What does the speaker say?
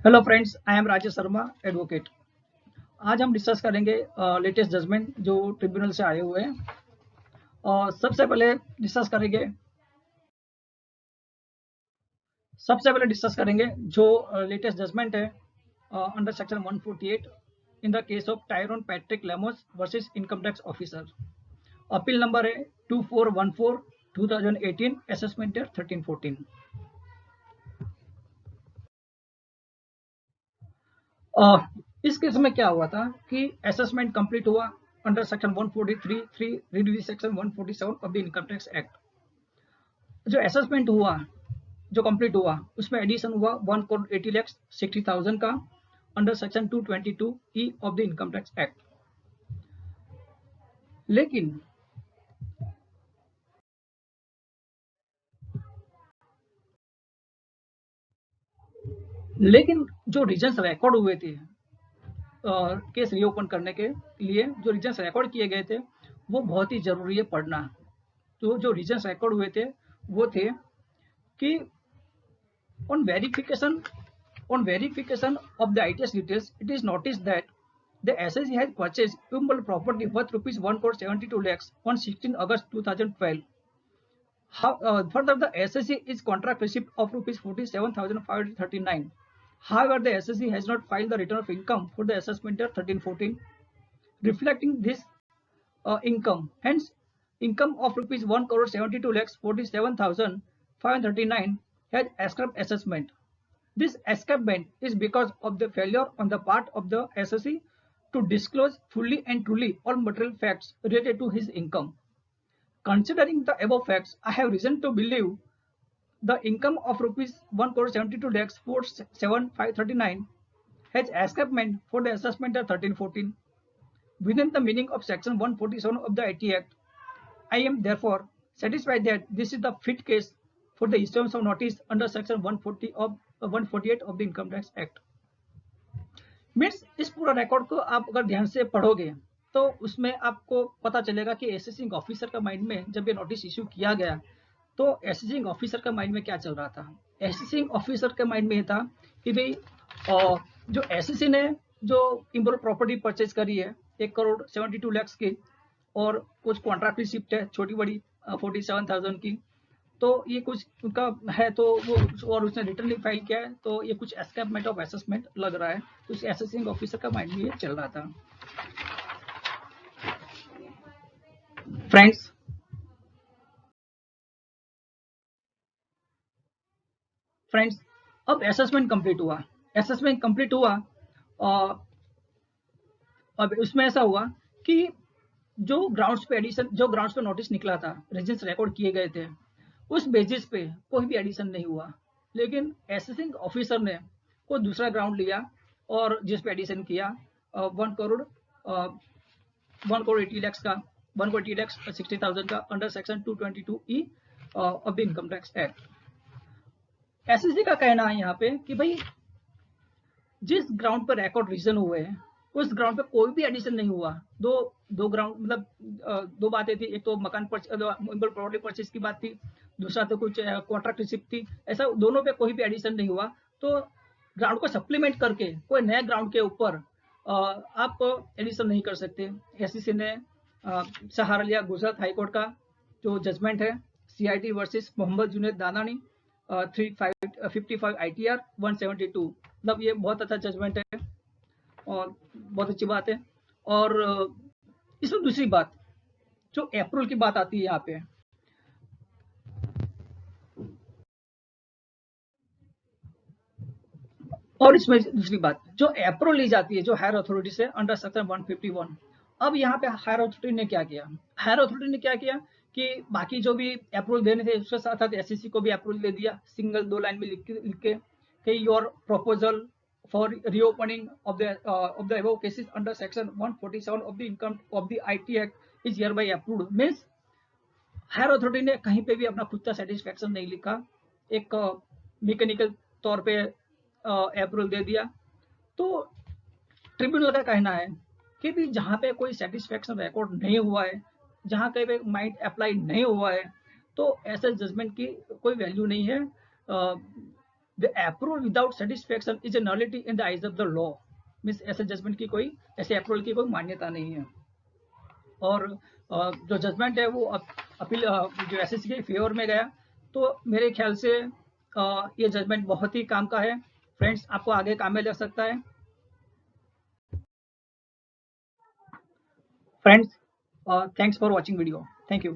Hello friends, I am Rajesh Sharma, advocate. आज हम discuss करेंगे लेटेस्ट जजमेंट जो ट्रिब्यूनल से आए हुए हैं। और सबसे पहले डिस्कस करेंगे जो लेटेस्ट जजमेंट है under section 148 in the case of Tyrone Patrick Lemos versus income tax officer. Appeal number है 2414 2018, असेसमेंट डेट 1314। इस केस में क्या हुआ था कि असेसमेंट कंप्लीट हुआ under section 143 reduce section 147 of the income tax act. जो असेसमेंट हुआ, जो कंप्लीट हुआ, उसमें एडिशन हुआ 1,80,60,000 का under section 222 of the income tax act. लेकिन जो रीजन्स रिकॉर्ड हुए थे केस रीओपन करने के लिए, जो रीजन्स रिकॉर्ड किए गए थे वो बहुत ही जरूरी है पढ़ना। तो जो रीजन्स रिकॉर्ड हुए थे वो थे कि on verification of the ITS details, it is noticed that the SSE has purchased immovable property worth rupees 1,72 lakhs on 16 August 2012. Further, the SSE is contract receipt of rupees 47,539. However, the SSE has not filed the return of income for the assessment year 1314, reflecting this income. Hence, income of rupees 1,72 lakhs 47,539 has escaped assessment. This escapement is because of the failure on the part of the assessee to disclose fully and truly all material facts related to his income. Considering the above facts, I have reason to believe the income of rupees 1,72 lakhs 47,539 has escapement for the assessment of 1314 within the meaning of section 147 of the IT Act. I am therefore satisfied that this is the fit case for the issuance of notice under section 148 of the Income Tax Act. Means इस पूरा record को आप अगर ध्यान से पढ़ोगे तो उसमें आपको पता चलेगा कि असेसिंग ऑफिसर का माइंड में जब ये नोटिस इश्यू किया गया तो असेसिंग ऑफिसर का माइंड में क्या चल रहा था। असेसिंग ऑफिसर के माइंड में ये था कि भाई जो एसएससी ने जो इम्बोल प्रॉपर्टी परचेज करी है 1,72 लाख की और कुछ कॉन्ट्रैक्ट रिसिप्ट है छोटी बड़ी 47,000 की, तो ये कुछ उनका है तो वो और उसने रिटर्न नहीं फाइल किया है तो ये कुछ एस्केपमेंट ऑफ असेसमेंट लग रहा है। तो उस असेसिंग ऑफिसर का माइंड में ये चल रहा था। फ्रेंड्स अब असेसमेंट कंप्लीट हुआ अब उसमें ऐसा हुआ कि जो ग्राउंड्स पे नोटिस निकला था, रेजिस्टर्स रिकॉर्ड किए गए थे, उस बेसिस पे कोई भी एडिशन नहीं हुआ। लेकिन असेसिंग ऑफिसर ने कोई दूसरा ग्राउंड लिया और जिस पे एडिशन किया 1,80,60,000 का under section 222E of the income tax act. SSC का कहना है यहाँ पे कि भाई जिस ग्राउंड पर रिकॉर्ड रीजन हुए हैं उस ग्राउंड पे कोई भी एडिशन नहीं हुआ। दो ग्राउंड मतलब दो बातें थी, एक तो मकान प्रॉपर्टी परचेज की बात थी, दूसरा तो कुछ कॉन्ट्रैक्ट रिसिप्ट थी। ऐसा दोनों पे कोई भी एडिशन नहीं हुआ तो ग्राउंड को सप्लीमेंट करके कोई नए ग्राउंड के ऊपर आप एडिशन नहीं कर सकते। एससीसी ने सहारा लिया गुजरात हाईकोर्ट का जो जजमेंट है CIT versus Mohammed Junaid Danani 355 ITR 172। मतलब ये बहुत अच्छा जजमेंट है और बहुत अच्छी बात है। और इसमें दूसरी बात जो अप्रूवल की बात आती है यहाँ पे, और इसमें दूसरी बात जो अप्रूवल ली जाती है जो हायर अथॉरिटी से अंडर सेक्शन 151। अब यहाँ पे हायर अथॉरिटी ने क्या किया कि बाकी जो भी अप्रूवल देने थे उसके साथ साथ एससीसी को भी अप्रूवल दे दिया, सिंगल 2 लाइन में लिख के कि your proposal for reopening of the above cases under section 147 of the income of the IT act is hereby approved. Means higher authority ने कहीं पे भी अपना खुद का सेटिस्फेक्शन नहीं लिखा, एक मैकेनिकल तौर पे अप्रूवल दे दिया। तो ट्रिब्यूनल का कहना है कि भी जहाँ पे कोई सेटिस्फेक्शन रिकॉर्ड नहीं हुआ है, जहाँ कहीं पे माइंड अप्लाई नहीं हुआ है, तो ऐसे जजमेंट की कोई वैल्यू नहीं है। The approval without satisfaction is a nullity in the eyes of the law. Means ऐसे जजमेंट की कोई, ऐसे अप्रूवल की कोई मान्यता नहीं है। और जो जजमेंट है वो अपील जो एसएससी के फेवर में गया, तो मेरे ख्याल से ये जजमेंट बहुत ही काम का है फ्रेंड्स, आपको आगे काम में लग सकता है। Friends, thanks for watching video, thank you.